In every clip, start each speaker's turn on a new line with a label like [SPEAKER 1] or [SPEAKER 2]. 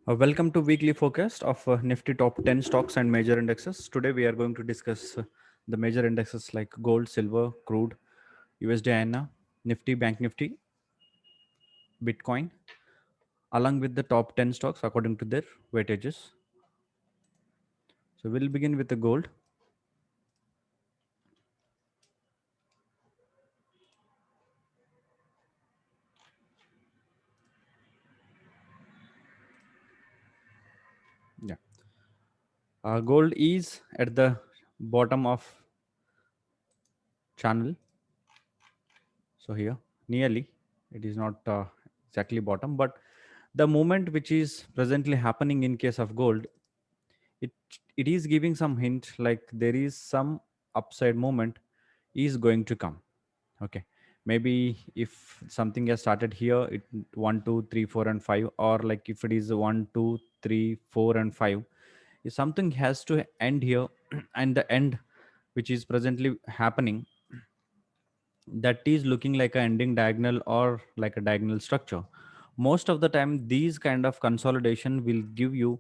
[SPEAKER 1] Welcome to weekly forecast of Nifty top 10 stocks and major indexes. Today we are going to discuss the major indexes like gold, silver, crude, USD INR, Nifty, Bank Nifty, Bitcoin, along with the top 10 stocks according to their weightages. So we'll begin with the gold. Yeah. Gold is at the bottom of channel. So here, nearly, it is not exactly bottom, but the movement which is presently happening in case of gold, it it is giving some hint like there is some upside movement is going to come. Okay, maybe if something has started here, it 1 2 3 4 and 5, or like if it is 1 2 3 4 and 5, if something has to end here and the end which is presently happening, that is looking like a ending diagonal or like a diagonal structure. Most of the time these kind of consolidation will give you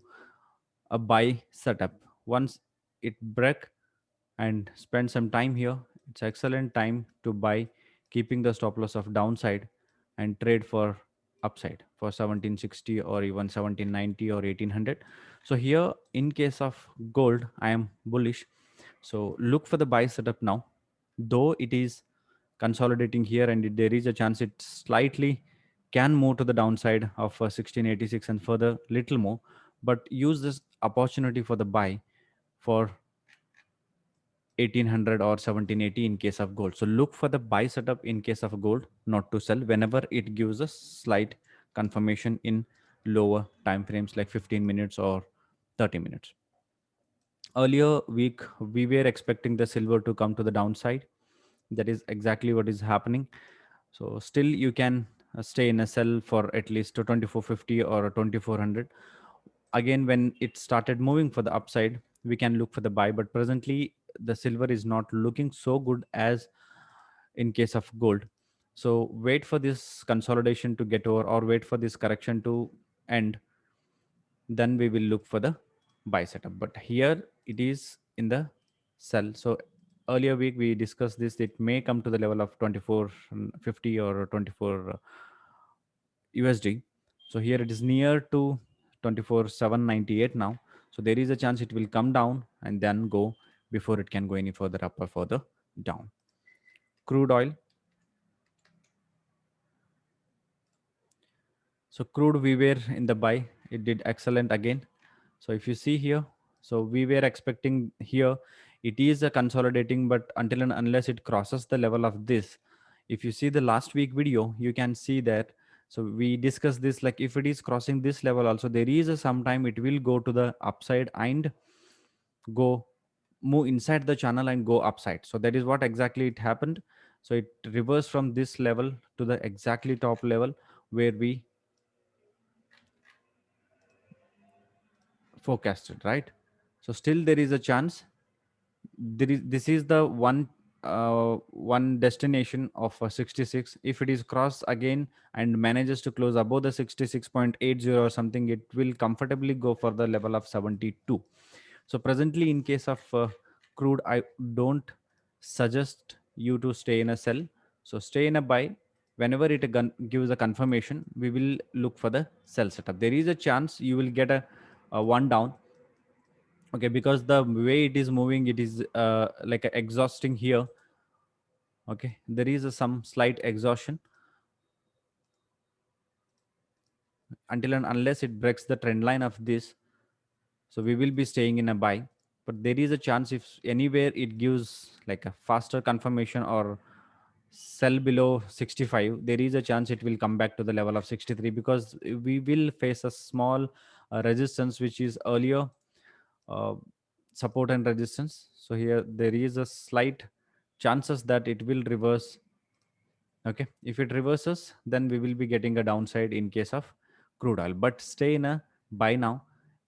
[SPEAKER 1] a buy setup. Once it break and spend some time here, it's excellent time to buy, keeping the stop loss of downside and trade for upside for 1760 or even 1790 or 1800. So here in case of gold I am bullish, so look for the buy setup now. Though it is consolidating here and there is a chance it slightly can move to the downside of 1686 and further little more, but use this opportunity for the buy for 1800 or 1780 in case of gold. So look for the buy setup in case of gold, not to sell whenever it gives a slight confirmation in lower time frames like 15 minutes or 30 minutes. Earlier week we were expecting the silver to come to the downside. That is exactly what is happening. So still you can stay in a sell for at least to 2450 or 2400. Again when it started moving for the upside, we can look for the buy, but presently the silver is not looking so good as in case of gold. So wait for this consolidation to get over or wait for this correction to end, then we will look for the buy setup. But here it is in the sell. So earlier week we discussed this, it may come to the level of 2450 or 24 USD. So here it is near to 24,798 now. So there is a chance it will come down and then go before it can go any further up or further down. Crude oil. So crude we were in the buy, it did excellent again. So if you see here, so we were expecting here, it is a consolidating, but until and unless it crosses the level of this, if you see the last week video, you can see that. So we discussed this, like if it is crossing this level also, there is a sometime it will go to the upside and go move inside the channel and go upside. So that is what exactly it happened. So it reversed from this level to the exactly top level where we forecasted, right? So still there is a chance. There is, this is the one destination of 66. If it is crossed again and manages to close above the 66.80 or something, it will comfortably go for the level of 72. So presently in case of crude, I don't suggest you to stay in a sell. So stay in a buy. Whenever it gives a confirmation, we will look for the sell setup. There is a chance you will get a one down. Okay, because the way it is moving, it is like a exhausting here. Okay, there is some slight exhaustion until and unless it breaks the trend line of this. So we will be staying in a buy, but there is a chance if anywhere it gives like a faster confirmation or sell below 65, there is a chance it will come back to the level of 63, because we will face a small resistance which is earlier uh, support and resistance. So here there is a slight chances that it will reverse. Okay, if it reverses, then we will be getting a downside in case of crude oil, but stay in a buy now.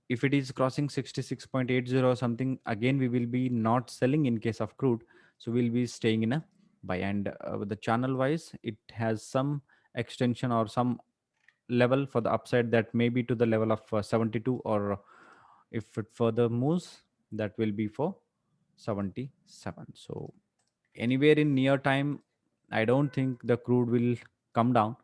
[SPEAKER 1] If it is crossing 66.80 or something, again we will be not selling in case of crude. So we'll be staying in a buy. And the channel wise, it has some extension or some level for the upside, that may be to the level of 72, or if it further moves, that will be for 77. So anywhere in near time, I don't think the crude will come down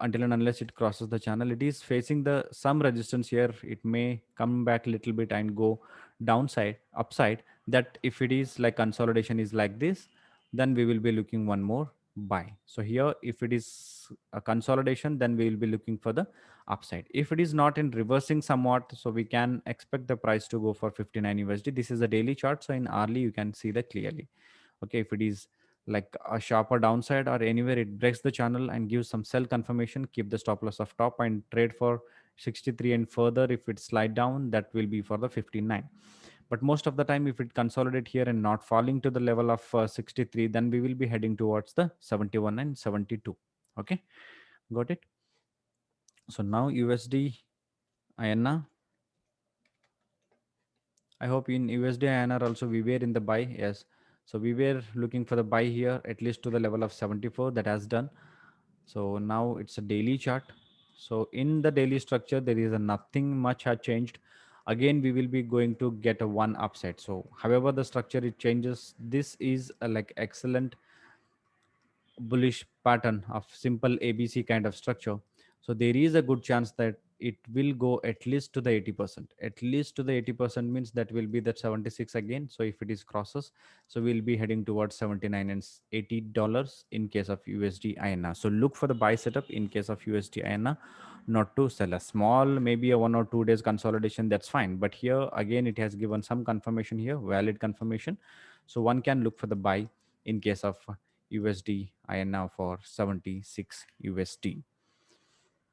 [SPEAKER 1] until and unless it crosses the channel. It is facing the some resistance here. It may come back a little bit and go downside, upside. That if it is like consolidation is like this, then we will be looking one more buy. So here, if it is a consolidation, then we will be looking for the upside. If it is not in reversing somewhat, so we can expect the price to go for 59 USD. This is a daily chart, so in hourly you can see that clearly. Okay, if it is like a sharper downside or anywhere it breaks the channel and gives some sell confirmation, keep the stop loss of top and trade for 63, and further if it slide down, that will be for the 59. But most of the time, if it consolidate here and not falling to the level of 63, then we will be heading towards the 71 and 72. Okay, got it. So now USD INR, I hope in USD INR also we were in the buy. Yes, so we were looking for the buy here at least to the level of 74. That has done. So now it's a daily chart. So in the daily structure, there is a nothing much has changed. Again, we will be going to get a one upside. So however the structure it changes, this is a like excellent bullish pattern of simple ABC kind of structure. So there is a good chance that it will go at least to the 80%. At least to the 80% means that will be that 76 again. So if it is crosses, so we'll be heading towards 79 and $80 in case of USD INR. So look for the buy setup in case of USD INR, not to sell a small, maybe a 1 or 2 days consolidation. That's fine. But here again, it has given some confirmation here, valid confirmation. So one can look for the buy in case of USD INR for 76 USD.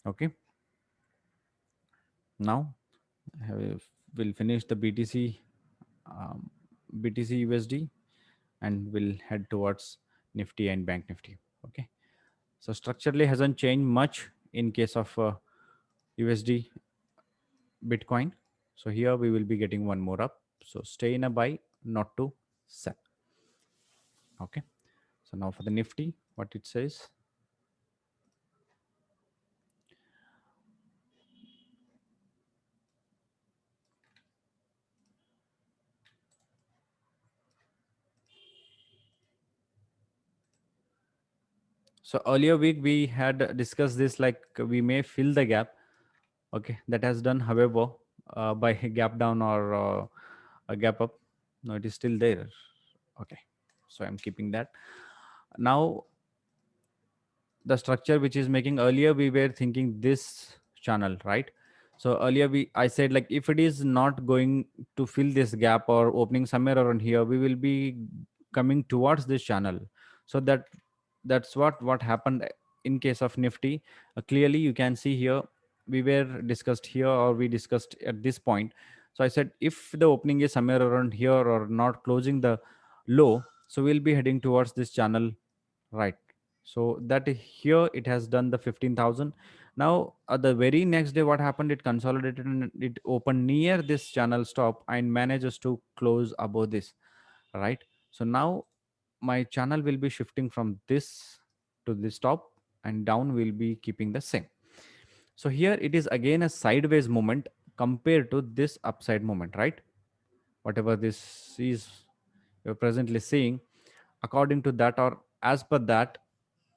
[SPEAKER 1] Okay. Now we'll finish the um, BTC USD, and we'll head towards Nifty and Bank Nifty. Okay. So structurally hasn't changed much in case of USD Bitcoin. So here we will be getting one more up. So stay in a buy, not to sell. Okay. So now for the Nifty, what it says. So earlier week we had discussed this, like we may fill the gap. Okay, that has done. However, by a gap down or a gap up, no, it is still there. Okay, so I'm keeping that. Now the structure which is making, earlier we were thinking this channel, right? So earlier I said, like if it is not going to fill this gap or opening somewhere around here, we will be coming towards this channel. So that's what happened in case of Nifty. Clearly you can see here, we were discussed here, or we discussed at this point. So I said if the opening is somewhere around here or not closing the low, so we'll be heading towards this channel, right? So that here it has done the 15,000. Now the very next day what happened, it consolidated and it opened near this channel stop and manages to close above this, right? So now my channel will be shifting from this to this top, and down will be keeping the same. So here it is again a sideways movement compared to this upside movement, right? Whatever this is you're presently seeing, according to that or as per that,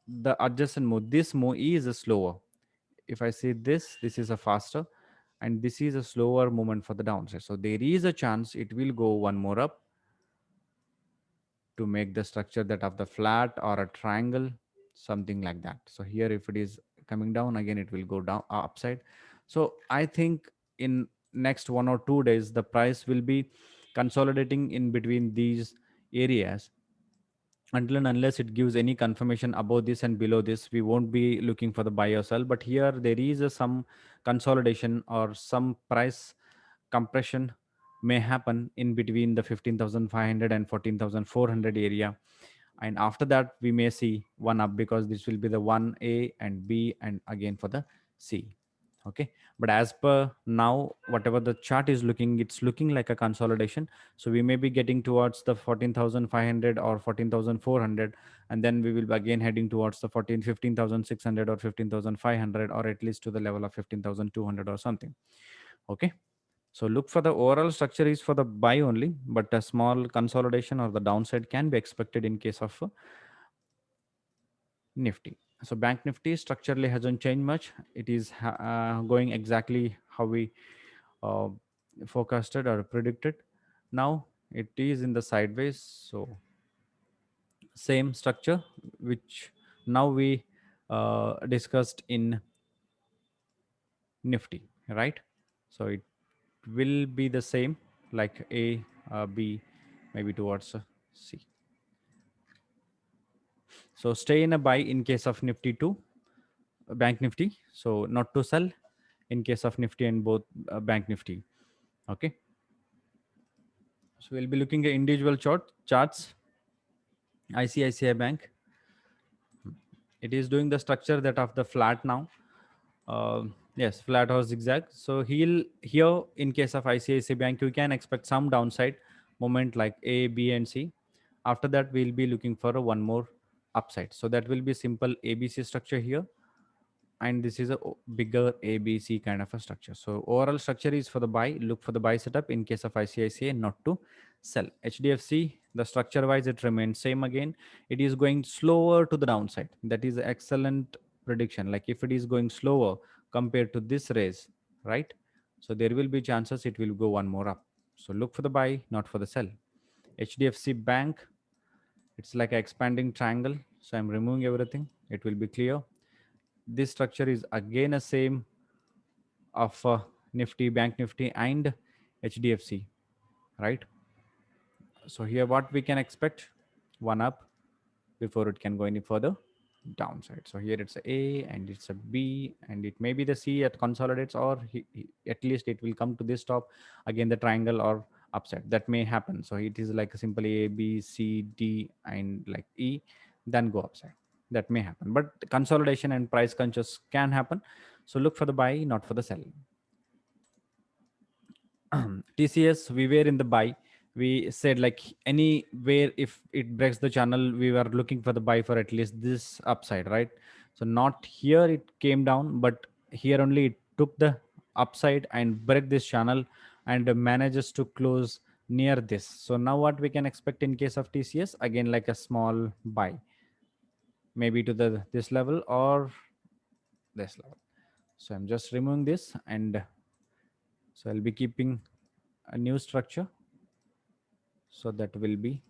[SPEAKER 1] the adjacent move, this move is a slower. If I see this is a faster, and this is a slower movement for the downside. So there is a chance it will go one more up to make the structure that of the flat or a triangle, something like that. So here if it is coming down again, it will go down upside. So I think in next 1 or 2 days the price will be consolidating in between these areas. Until and unless it gives any confirmation above this and below this, we won't be looking for the buy or sell. But here there is some consolidation or some price compression may happen in between the 15,500 and 14,400 area, and after that we may see one up, because this will be the 1A and B and again for the C. Okay, but as per now, whatever the chart is looking, it's looking like a consolidation. So we may be getting towards the 14,500 or 14,400, and then we will be again heading towards the 15,600 or 15,500, or at least to the level of 15,200 or something. Okay, so look for the overall structure is for the buy only, but a small consolidation or the downside can be expected in case of Nifty. So Bank Nifty structurally hasn't changed much. It is going exactly how we uh, forecasted or predicted. Now it is in the sideways. So same structure which now we discussed in Nifty, right? So it will be the same like A, B, maybe towards C. So stay in a buy in case of Nifty 2, Bank Nifty. So not to sell in case of Nifty and both Bank Nifty. Okay. So we'll be looking at individual charts. ICICI Bank. It is doing the structure that of the flat now. Yes, flat or zigzag. So he'll here in case of ICICI Bank, you can expect some downside moment like A, B, and C. After that, we'll be looking for a one more upside. So that will be simple ABC structure here, and this is a bigger ABC kind of a structure. So overall structure is for the buy. Look for the buy setup in case of ICICI, not to sell. HDFC, the structure wise, it remains same again. It is going slower to the downside. That is excellent prediction. Like if it is going slower compared to this raise, right? So there will be chances it will go one more up. So look for the buy, not for the sell. HDFC Bank, it's like an expanding triangle. So I'm removing everything. It will be clear. This structure is again a same of Nifty, Bank Nifty, and HDFC, right? So here, what we can expect, one up before it can go any further downside. So here it's a and it's a B, and it may be the C at consolidates, or at least it will come to this top again, the triangle or upside. That may happen. So it is like a simple A, B, C, D, and like E, then go upside. That may happen, but consolidation and price conscious can happen. So look for the buy, not for the sell. TCS, we were in the buy. We said like anywhere if it breaks the channel, we were looking for the buy for at least this upside, right? So not here it came down, but here only it took the upside and break this channel and manages to close near this. So now what we can expect in case of TCS, again like a small buy, maybe to the this level or this level. So I'm just removing this, and so I'll be keeping a new structure. So that will be,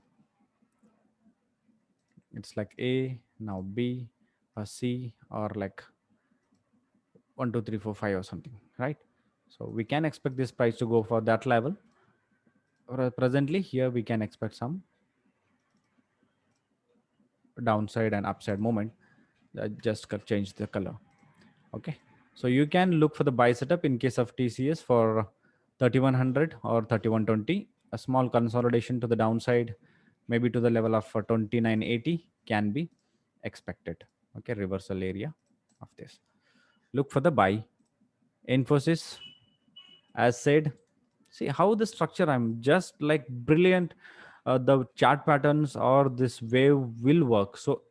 [SPEAKER 1] it's like A, now B, or C, or like 1 2 3 4 5 or something, right? So we can expect this price to go for that level. Presently here we can expect some downside and upside moment. Just change the color. Okay, so you can look for the buy setup in case of TCS for 3100 or 3120. A small consolidation to the downside, maybe to the level of 2980 can be expected. Okay, reversal area of this. Look for the buy. Infosys, as said, see how the structure, I'm just like brilliant. The chart patterns or this wave will work. So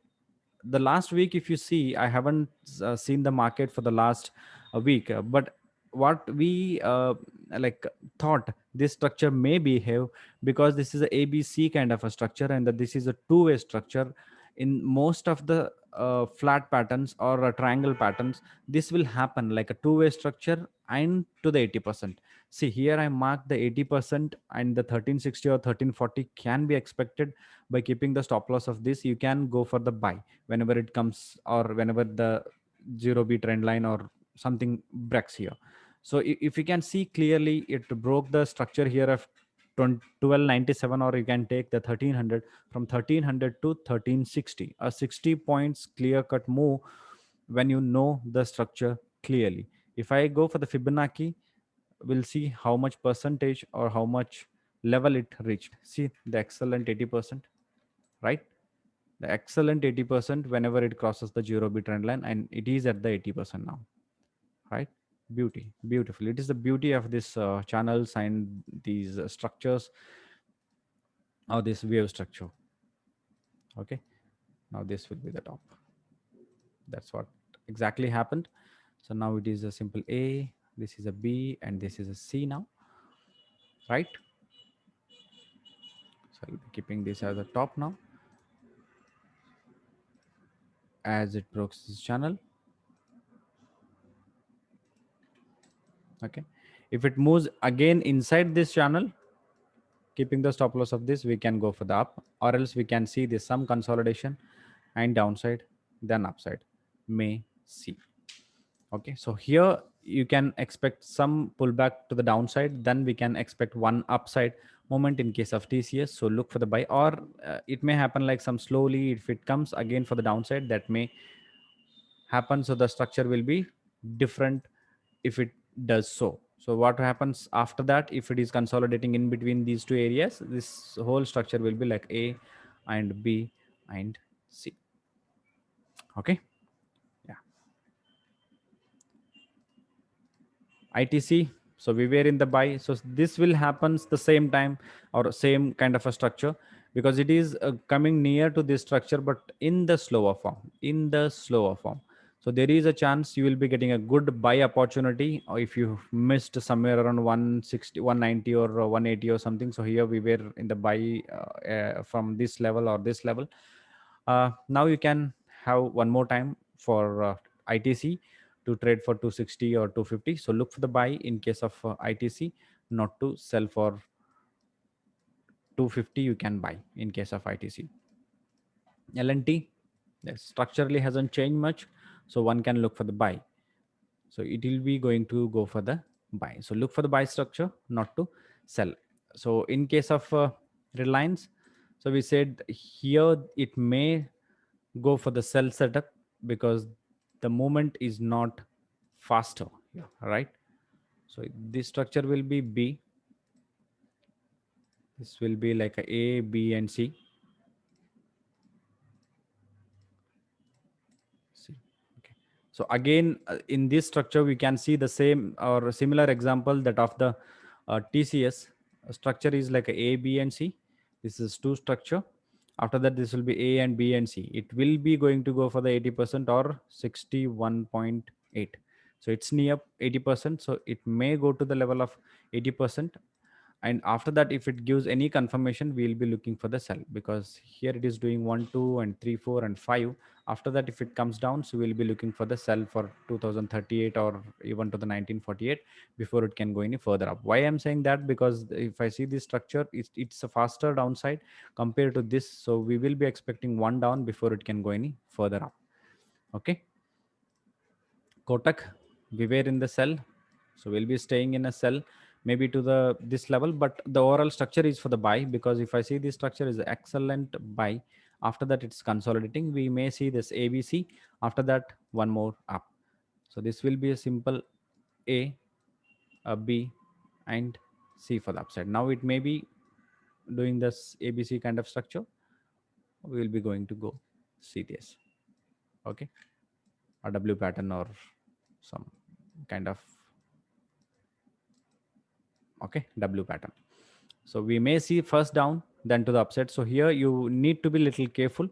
[SPEAKER 1] the last week, if you see, I haven't seen the market for the last week, but what we like thought this structure may behave, because this is a ABC kind of a structure, and that this is a two-way structure. In most of the flat patterns or triangle patterns, this will happen like a two-way structure and to the 80%. See here I marked the 80%, and the 1360 or 1340 can be expected. By keeping the stop loss of this, you can go for the buy whenever it comes, or whenever the 0B trend line or something breaks here. So if you can see clearly, it broke the structure here of 1297, or you can take the 1300, from 1300 to 1360, a 60 points clear cut move when you know the structure clearly. If I go for the Fibonacci, we'll see how much percentage or how much level it reached. See the excellent 80%, right? The excellent 80% whenever it crosses the 0B trend line, and it is at the 80% now, right? Beautiful. It is the beauty of this channels and these structures, or this wave structure. Okay, now this will be the top. That's what exactly happened. So now it is a simple A, this is a B, and this is a C now, right? So I'll be keeping this as a top now, as it broke this channel. Okay, if it moves again inside this channel, keeping the stop loss of this, we can go for the up, or else we can see this some consolidation and downside, then upside, may see. Okay, so here you can expect some pullback to the downside, then we can expect one upside moment in case of TCS. So look for the buy, or it may happen like some slowly. If it comes again for the downside, that may happen. So the structure will be different if it does so. So what happens after that, if it is consolidating in between these two areas, this whole structure will be like A and B and C. Okay, yeah. ITC, so we were in the buy, so this will happens the same time or same kind of a structure, because it is coming near to this structure but in the slower form, so there is a chance you will be getting a good buy opportunity, or if you missed somewhere around 160, 190 or 180 or something. So here we were in the buy from this level or this level. Now you can have one more time for ITC to trade for 260 or 250. So look for the buy in case of ITC, not to sell for 250. You can buy in case of ITC. LNT, that structurally hasn't changed much, so one can look for the buy. So it will be going to go for the buy. So look for the buy structure, not to sell. So in case of Reliance, so we said here it may go for the sell setup because the movement is not faster. Yeah, right. So this structure will be B. This will be like a B, and C. See. Okay. So again, in this structure, we can see the same or similar example that of the TCS structure is like a B, and C. This is two structure. After that, this will be A and B and C. It will be going to go for the 80% or 61.8. So it's near 80%. So it may go to the level of 80%, and after that, if it gives any confirmation, we'll be looking for the sell, because here it is doing 1, 2 and 3, 4 and 5. After that, if it comes down, so we'll be looking for the sell for 2038 or even to the 1948 before it can go any further up. Why I'm saying that, because if I see this structure, it's a faster downside compared to this, so we will be expecting one down before it can go any further up. Okay. Kotak, we were in the sell, so we'll be staying in a sell maybe to the this level, but the overall structure is for the buy, because if I see this structure is excellent buy. After that, it's consolidating. We may see this ABC. After that, one more up. So this will be a simple A, B, and C for the upside. Now it may be doing this ABC kind of structure. We will be going to go see this. Okay, a W pattern or some kind of, okay, W pattern. So we may see first down, then to the upside. So here you need to be little careful.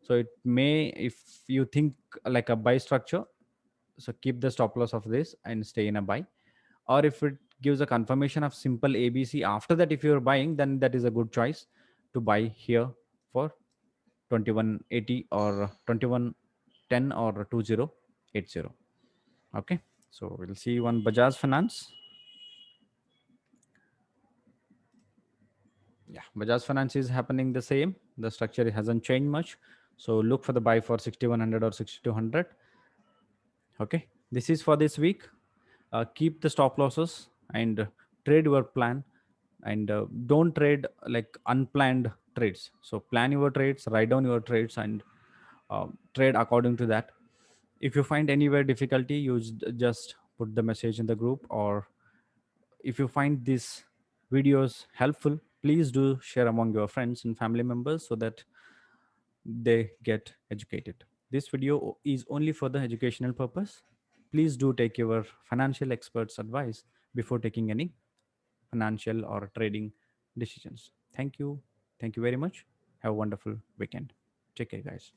[SPEAKER 1] So it may, if you think like a buy structure, so keep the stop loss of this and stay in a buy. Or if it gives a confirmation of simple ABC, after that, if you're buying, then that is a good choice to buy here for 2180 or 2110 or 2080. Okay, so we'll see one Bajaj Finance. Yeah, Bajaj Finance is happening the same. The structure hasn't changed much. So look for the buy for 6100 or 6200. Okay, this is for this week. Keep the stop losses and trade your plan, and don't trade like unplanned trades. So plan your trades, write down your trades, and trade according to that. If you find anywhere difficulty, you just put the message in the group, or if you find these videos helpful, please do share among your friends and family members so that they get educated. This video is only for the educational purpose. please do take your financial experts advice before taking any financial or trading decisions. Thank you. Thank you very much. Have a wonderful weekend. Take care, guys.